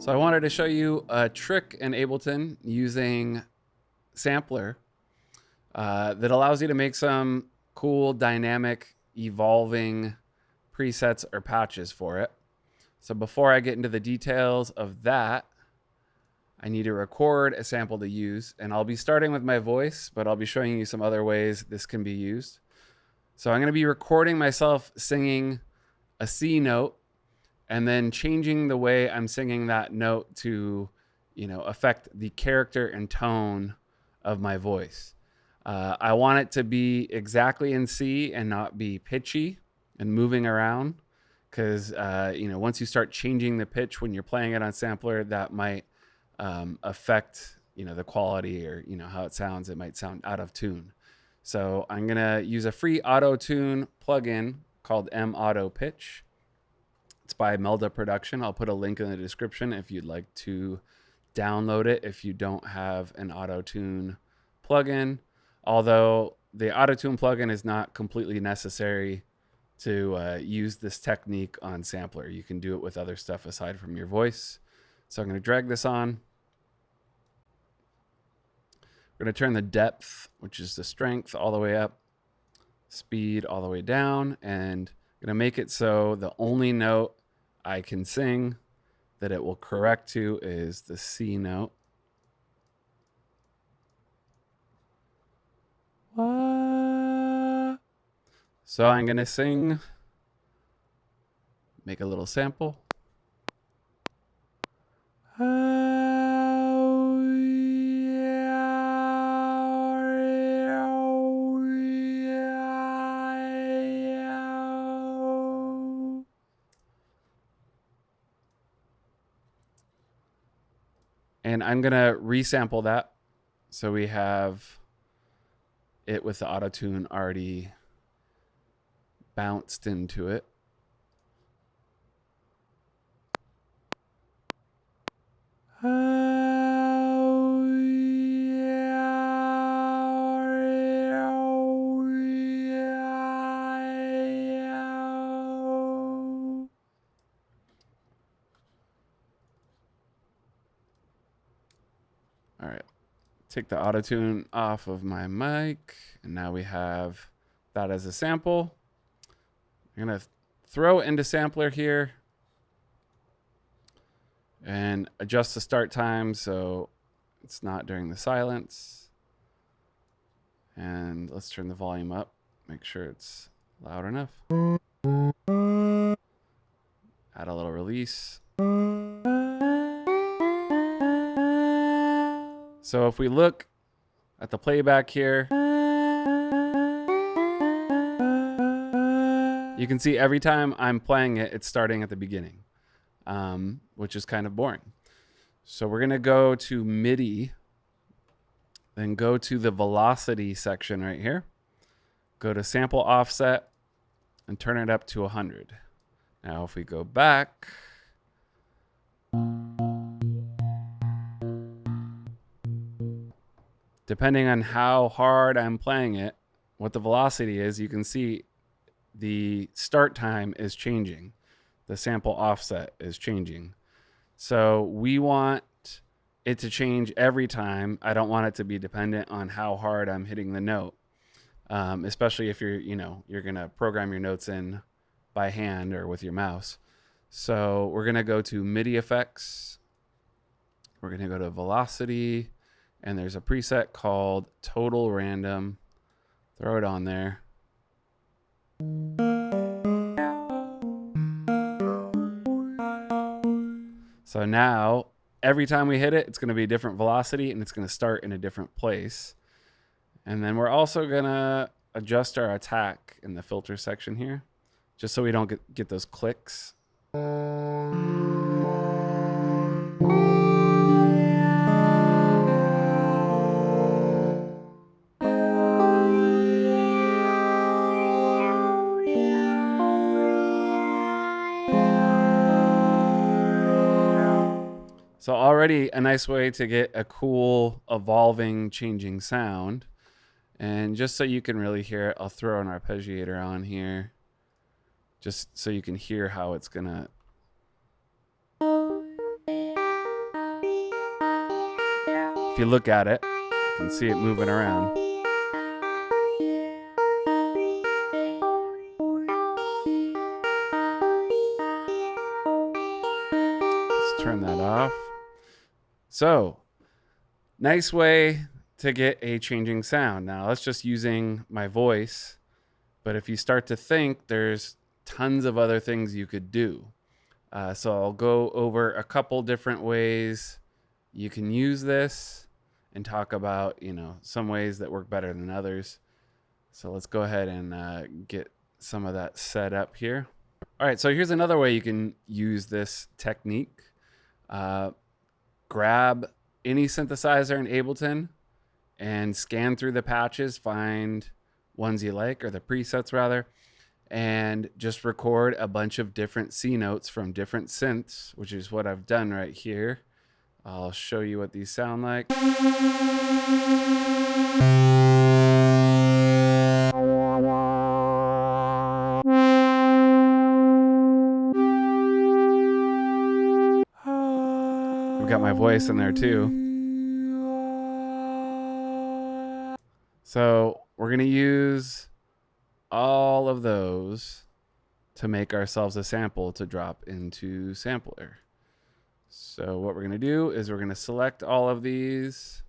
So I wanted to show you a trick in Ableton using Sampler that allows you to make some cool, dynamic, evolving presets or patches for it. So before I get into the details of that, I need to record a sample to use, and I'll be starting with my voice, but I'll be showing you some other ways this can be used. So I'm going to be recording myself singing a C note and then changing the way I'm singing that note to, affect the character and tone of my voice. I want it to be exactly in C and not be pitchy and moving around, because once you start changing the pitch when you're playing it on Sampler, that might affect the quality or how it sounds. It might sound out of tune. So I'm gonna use a free auto tune plugin called M Auto Pitch. It's by Melda Production. I'll put a link in the description if you'd like to download it if you don't have an auto tune plugin. Although the auto tune plugin is not completely necessary to use this technique on Sampler. You can do it with other stuff aside from your voice. So I'm going to drag this on. We're going to turn the depth, which is the strength, all the way up, speed all the way down, and I'm going to make it so the only note I can sing that it will correct to is the C note. So I'm going to sing, make a little sample. And I'm going to resample that. So we have it with the auto tune already bounced into it. All right, take the auto tune off of my mic, and now we have that as a sample. I'm gonna throw it into Sampler here and adjust the start time so it's not during the silence. And let's turn the volume up, make sure it's loud enough. Add a little release. So if we look at the playback here, you can see every time I'm playing it, it's starting at the beginning, which is kind of boring. So we're going to go to MIDI, then go to the velocity section right here, go to sample offset, and turn it up to 100. Now if we go back, depending on how hard I'm playing it, what the velocity is, you can see the start time is changing. The sample offset is changing. So we want it to change every time. I don't want it to be dependent on how hard I'm hitting the note, especially if you're going to program your notes in by hand or with your mouse. So we're going to go to MIDI effects. We're going to go to velocity, and there's a preset called total random. Throw it on there. So now every time we hit it, it's going to be a different velocity and it's going to start in a different place. And then we're also going to adjust our attack in the filter section here, just so we don't get those clicks. So already a nice way to get a cool, evolving, changing sound. And just so you can really hear it, I'll throw an arpeggiator on here, just so you can hear how it's gonna. If you look at it, you can see it moving around. Let's turn that off. So, nice way to get a changing sound. Now, that's just using my voice. But if you start to think, there's tons of other things you could do. So I'll go over a couple different ways you can use this and talk about, some ways that work better than others. So let's go ahead and get some of that set up here. All right, so here's another way you can use this technique. Grab any synthesizer in Ableton and scan through the patches, find ones you like, or the presets rather, and just record a bunch of different C notes from different synths, which is what I've done right here. I'll show you what these sound like. I've got my voice in there too. So we're going to use all of those to make ourselves a sample to drop into Sampler. So what we're going to do is we're going to select all of these.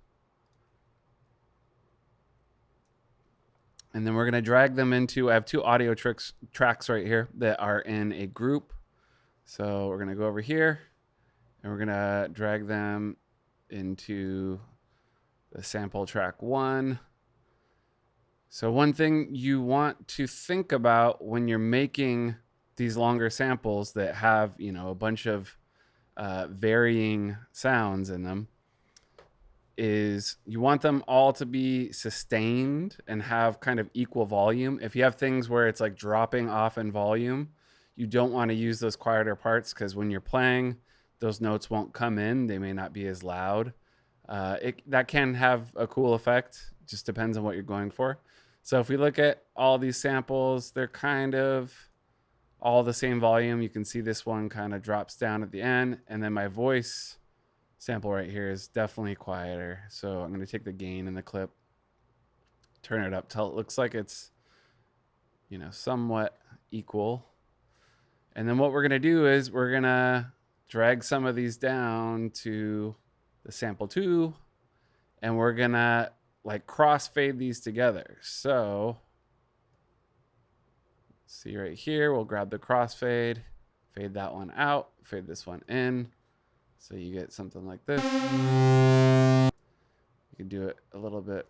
And then we're going to drag them into, I have two audio tracks right here that are in a group. So we're going to go over here and we're going to drag them into the sample track 1. So one thing you want to think about when you're making these longer samples that have, a bunch of varying sounds in them is you want them all to be sustained and have kind of equal volume. If you have things where it's like dropping off in volume, you don't want to use those quieter parts because when you're playing, those notes won't come in. They may not be as loud. That can have a cool effect. It just depends on what you're going for. So if we look at all these samples, they're kind of all the same volume. You can see this one kind of drops down at the end. And then my voice sample right here is definitely quieter. So I'm going to take the gain in the clip, turn it up till it looks like it's, somewhat equal. And then what we're going to do is we're going to drag some of these down to the sample 2, and we're going to crossfade these together. So see right here, we'll grab the crossfade, fade that one out, fade this one in. So you get something like this. You can do it a little bit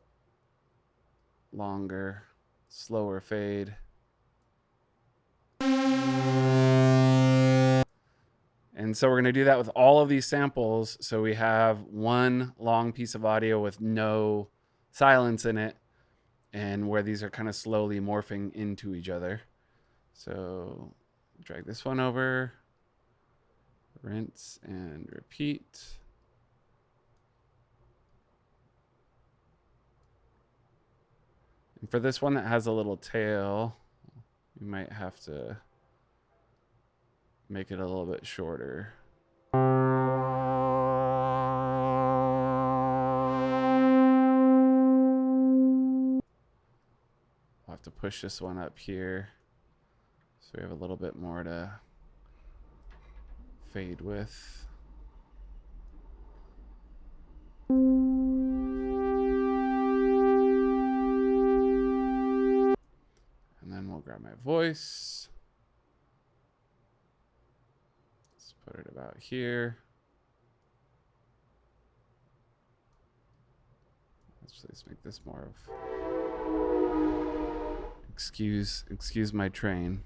longer, slower fade. And so we're going to do that with all of these samples. So we have one long piece of audio with no silence in it, and where these are kind of slowly morphing into each other. So drag this one over, rinse and repeat. And for this one that has a little tail, you might have to make it a little bit shorter. I'll have to push this one up here so we have a little bit more to fade with. And then we'll grab my voice. Let's put it about here. Let's make this more of, excuse my train.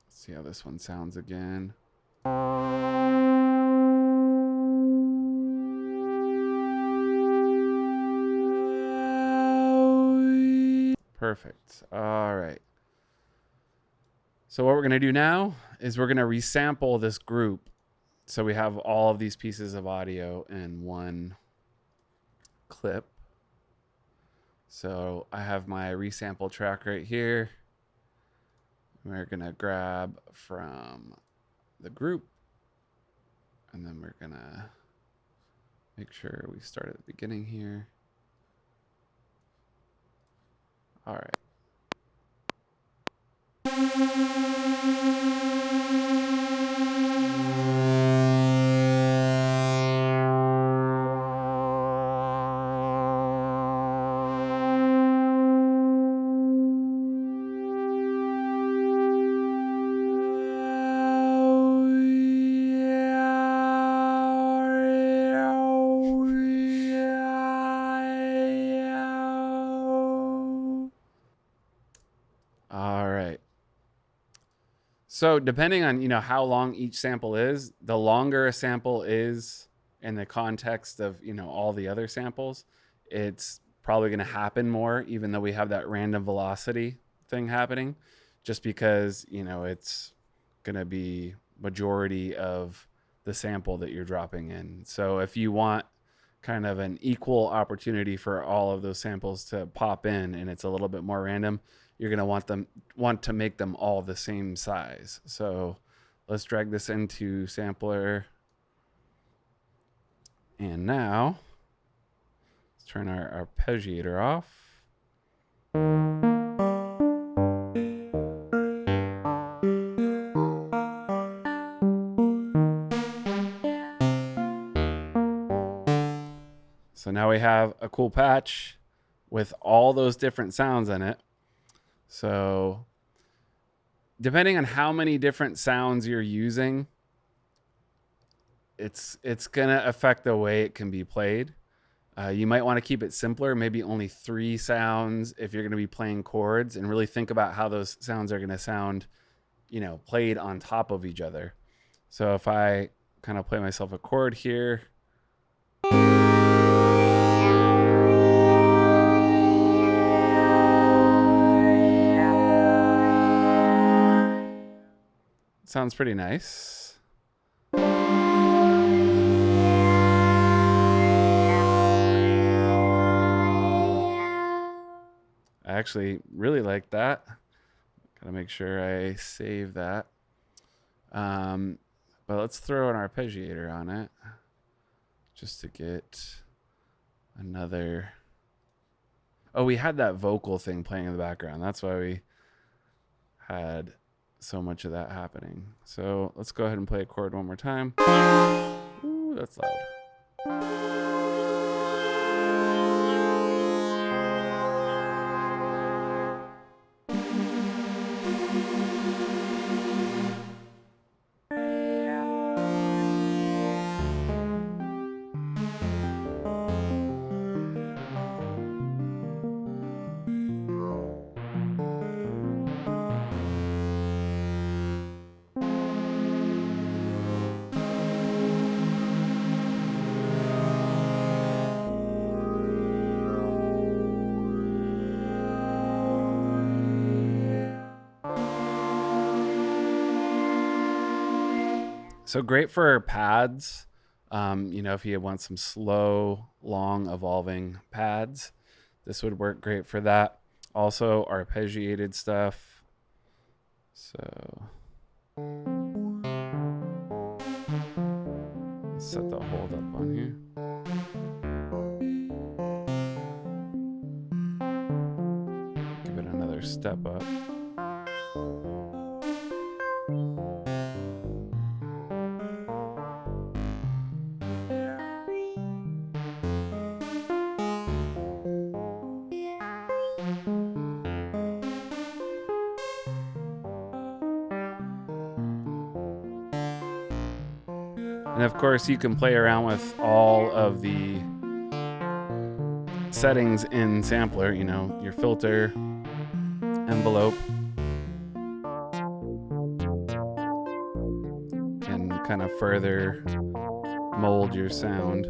Let's see how this one sounds again. Perfect. All right. So what we're going to do now is we're going to resample this group. So we have all of these pieces of audio in one clip. So I have my resample track right here. We're going to grab from the group, and then we're going to make sure we start at the beginning here. All right. All right. So depending on, how long each sample is, the longer a sample is in the context of, all the other samples, it's probably going to happen more, even though we have that random velocity thing happening, just because, it's going to be majority of the sample that you're dropping in. So if you want kind of an equal opportunity for all of those samples to pop in and it's a little bit more random, you're going to want to make them all the same size. So let's drag this into Sampler. And now let's turn our arpeggiator off. So now we have a cool patch with all those different sounds in it. So depending on how many different sounds you're using, it's going to affect the way it can be played. You might want to keep it simpler, maybe only 3 sounds if you're going to be playing chords, and really think about how those sounds are going to sound, played on top of each other. So if I kind of play myself a chord here, sounds pretty nice. I actually really like that. Gotta make sure I save that. But let's throw an arpeggiator on it just to get another. Oh, we had that vocal thing playing in the background. That's why we had so much of that happening. So let's go ahead and play a chord one more time. Ooh, that's loud. So great for pads. If you want some slow, long evolving pads, this would work great for that. Also arpeggiated stuff. So let's set the hold up on here. Give it another step up. And of course, you can play around with all of the settings in Sampler, your filter, envelope, and kind of further mold your sound.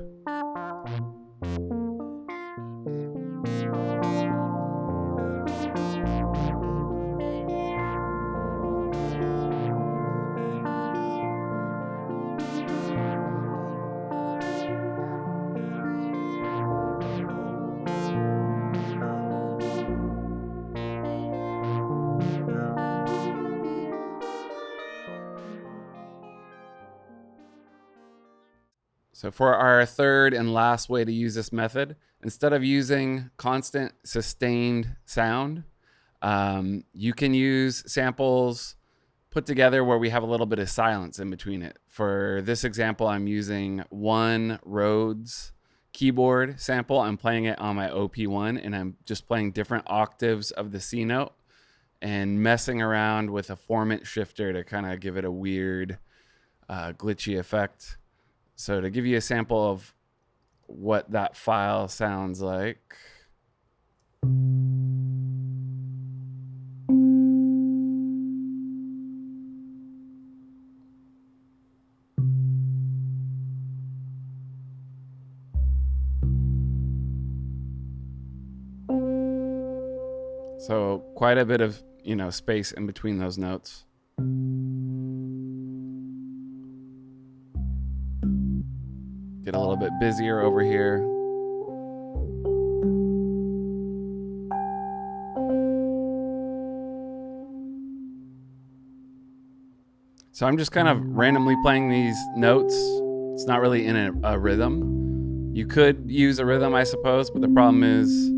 So for our third and last way to use this method, instead of using constant sustained sound, you can use samples put together where we have a little bit of silence in between it. For this example, I'm using one Rhodes keyboard sample. I'm playing it on my OP1, and I'm just playing different octaves of the C note and messing around with a formant shifter to kind of give it a weird, glitchy effect. So to give you a sample of what that file sounds like. So quite a bit of, space in between those notes. Get a little bit busier over here. So I'm just kind of randomly playing these notes. It's not really in a rhythm. You could use a rhythm, I suppose, but the problem is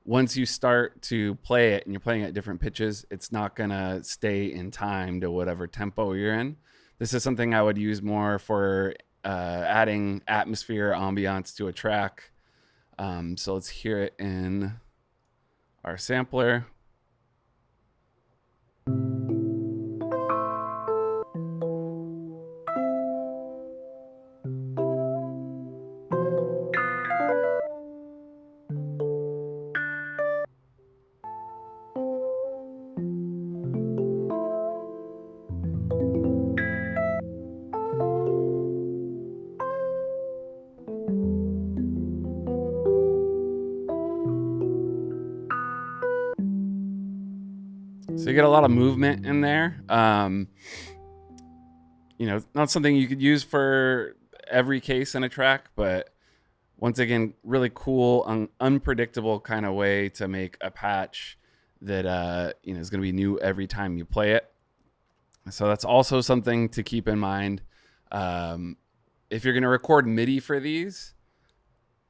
once you start to play it and you're playing at different pitches, it's not going to stay in time to whatever tempo you're in. This is something I would use more for adding atmosphere, ambiance to a track. So let's hear it in our sampler. So you get a lot of movement in there. Not something you could use for every case in a track, but once again, really cool, unpredictable kind of way to make a patch that is going to be new every time you play it. So that's also something to keep in mind. If you're going to record MIDI for these,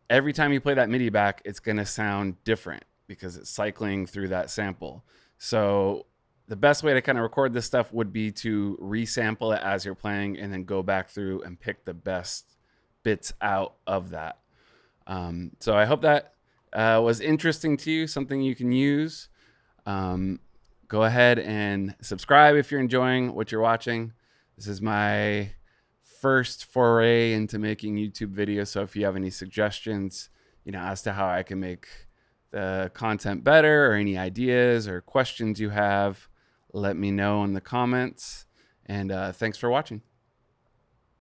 every time you play that MIDI back, it's going to sound different because it's cycling through that sample. So the best way to kind of record this stuff would be to resample it as you're playing and then go back through and pick the best bits out of that. So I hope that was interesting to you, something you can use. Go ahead and subscribe if you're enjoying what you're watching. This is my first foray into making YouTube videos. So if you have any suggestions, as to how I can make the content better or any ideas or questions you have, let me know in the comments. And thanks for watching.